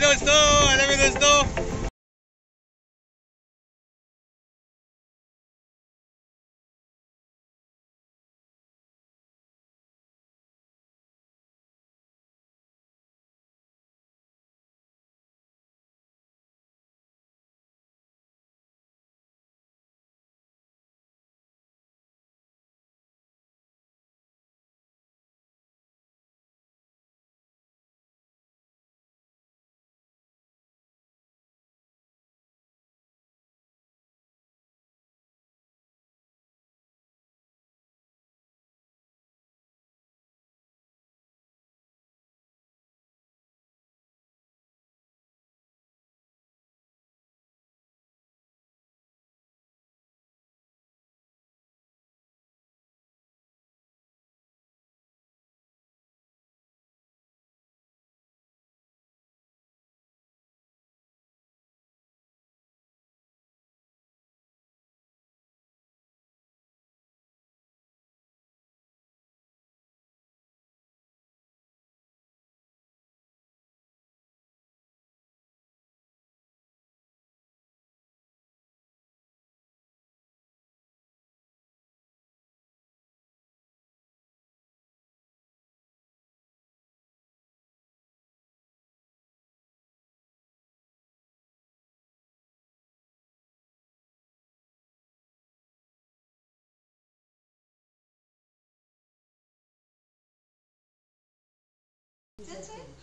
दोस्तों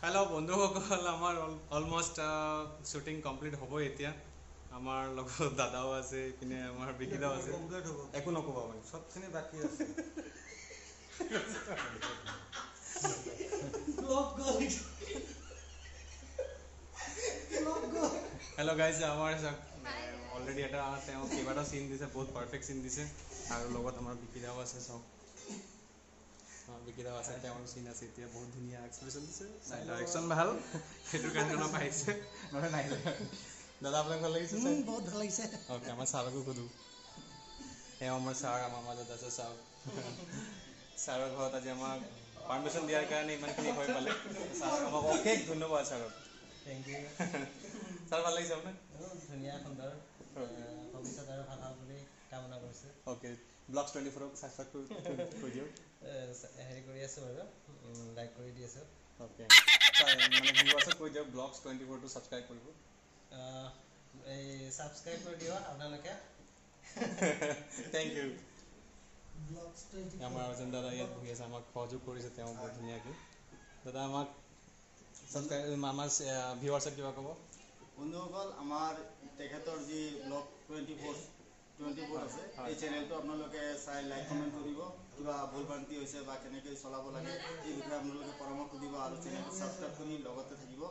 हेलो बंधुসকল আমাৰ almost shooting complete হ'ব এতিয়া আমাৰ লগত দাদাও আছে ইপিনে আমাৰ বিকিদাও আছে একো নকব আপুনি সবখিনি বাকি আছে हेलो गाइस আমাৰ অলৰেডি এটা তেওঁ কিবাটা সিন দিছে বহুত পাৰফেক্ট সিন দিছে আৰু লগত আমাৰ বিকিদাও আছে সব বিকিদাও আছে তেওঁৰ সিন আছে এতিয়া বহুত ধুনীয়া এক্সপ্ৰেছন দিছে ডাইৰেকশন ভাল সেইটো কাৰণে পাইছে নহয় নাই দাদা আপোনাক ভাল লাগিছে বহুত ভাল লাগিছে ওকে আমাৰ সাৰকো কদু আমাৰ সাৰ আমাৰ মাজত আছে সাৰ সাৰৰ ঘৰত আজি আমাক পাৰমিশন দিয়াৰ কাৰণে ইমানখিনি হৈ পালে সাৰক আমাক অশেষ ধন্যবাদ সাৰক থ্যাংক ইউ সাৰ ভাল লাগিছে আপোনাক ধুনীয়া সুন্দৰ ভৱিষ্যত আৰু ভাল হ'ব বুলি কামনা কৰিছোঁ ওকে ব্লগছ 24 ক সাবস্ক্ৰাইব কৰি দিও হেৰি কৰি আছোঁ বাৰু লাইক কৰি দি আছোঁ ওকে মানে ভিউৱাৰ্ছক কৈ দিও ব্লগছ 24 টো সাবস্ক্ৰাইব কৰিব এই সাবস্ক্ৰাইব কৰি দিও আপোনালোকে থ্যাংক ইউ আমাৰ অজন দাদা ইয়াত বহি আছে আমাক সহযোগ কৰিছে তেওঁ বহুত ধুনীয়াকৈ দাদা আমাক সাবস্ক্ৰাইব আমাৰ ভিউৱাৰ্ছক কিবা ক'ব বন্ধুসকল আমাৰ তেখেতৰ যি ব্লগ 24 আছে এই চেনেলটো আপোনালোকে চাই লাইক কমেণ্ট কৰিব কিবা ভুল ভ্ৰান্তি হৈছে বা কেনেকৈ চলাব লাগে এই বিষয়ে আপোনালোকে পৰামৰ্শ দিব আৰু চেনেলটো ছাবস্ক্ৰাইব কৰি লগতে থাকিব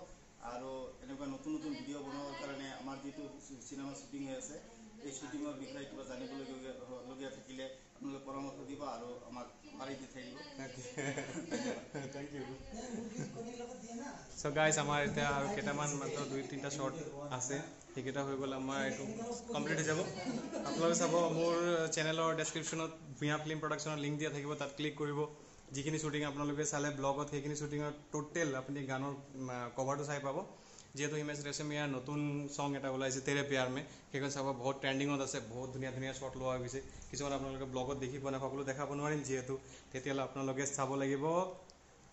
আৰু এনেকুৱা নতুন নতুন ভিডিঅ' বনোৱাৰ কাৰণে আমাৰ যিটো চিনেমা শ্বুটিং হৈ আছে এই শ্বুটিঙৰ বিষয়ে কিবা জানিবলগীয়া থাকিলে আপোনালোকে পৰামৰ্শ দিব আৰু আমাক মাৰি দি থাকিব থ্যাংক ইউ সো গাইস আমাৰ এতিয়া আৰু কেইটামান মাত্ৰ 2-3টা শৰ্ট আছে সেইকেইটা হৈ গ'লে আমাৰ এইটো কমপ্লিট হৈ যাব আপোনালোকে চাব মোৰ চেনেলৰ ডেছক্ৰিপশ্যনত ভূঞা ফিল্ম প্ৰডাকশ্যনৰ লিংক দিয়া থাকিব তাত ক্লিক কৰিব যিখিনি শ্বুটিং আপোনালোকে চালে ব্লগত সেইখিনি শ্বুটিঙৰ টোটেল আপুনি গানৰ কভাৰটো চাই পাব যেহেতু হিমেশ ৰেশমিয়াৰ নতুন সং এটা ওলাইছে তেৰে প্যাৰ মে সেইখন চাব বহুত ট্ৰেণ্ডিঙত আছে বহুত ধুনীয়া ধুনীয়া শ্বট লোৱা গৈছে কিছুমান আপোনালোকে ব্লগত দেখি পোৱা নাই সকলো দেখাব নোৱাৰিম যিহেতু তেতিয়াহ'লে আপোনালোকে চাব লাগিব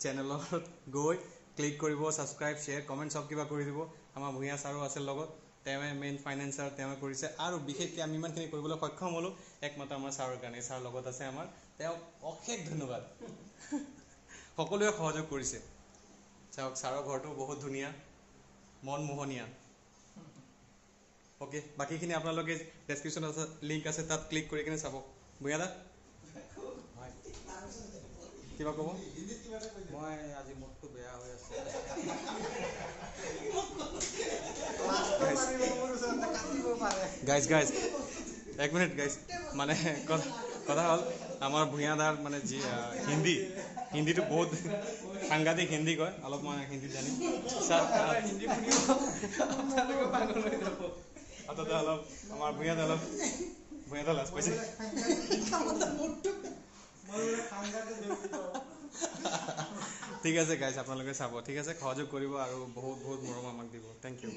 চেনেলত গৈ ক্লিক কৰিব ছাবস্ক্ৰাইব শ্বেয়াৰ কমেণ্ট সব কিবা কৰি দিব আমাৰ ভূঞা ছাৰো আছে লগত তেওঁ মেইন ফাইনেন্সাৰ তেওঁ কৰিছে আৰু বিশেষকৈ আমি ইমানখিনি কৰিবলৈ সক্ষম হ'লোঁ একমাত্ৰ আমাৰ ছাৰৰ কাৰণে ছাৰ লগত আছে আমাৰ তেওঁ অশেষ ধন্যবাদ সকলোৱে সহযোগ কৰিছে চাওক ছাৰৰ ঘৰটো বহুত ধুনীয়া মনমোহনীয়া ওকে বাকিখিনি আপোনালোকে ডেছক্ৰিপশ্যনত লিংক আছে তাত ক্লিক কৰি কিনে চাব ভূঞা দা কিবা ক'ব মই আজি মুডটো বেয়া হৈ আছে গাইজ এক মিনিট গাইজ মানে কথা হ'ল আমাৰ ভূঞা দাৰ মানে যি হিন্দীটো বহুত সাংঘাতিক হিন্দী কয় অলপ মই হিন্দী জানি ছাৰ হিন্দী শুনিব আপোনালোকে পাগল হৈ যাব অতটা অলপ আমাৰ ভূঞা দা লাজ পাইছে ঠিক আছে গাইজ আপোনালোকে চাব ঠিক আছে সহযোগ কৰিব আৰু বহুত বহুত মৰম আমাক দিব থেংক ইউ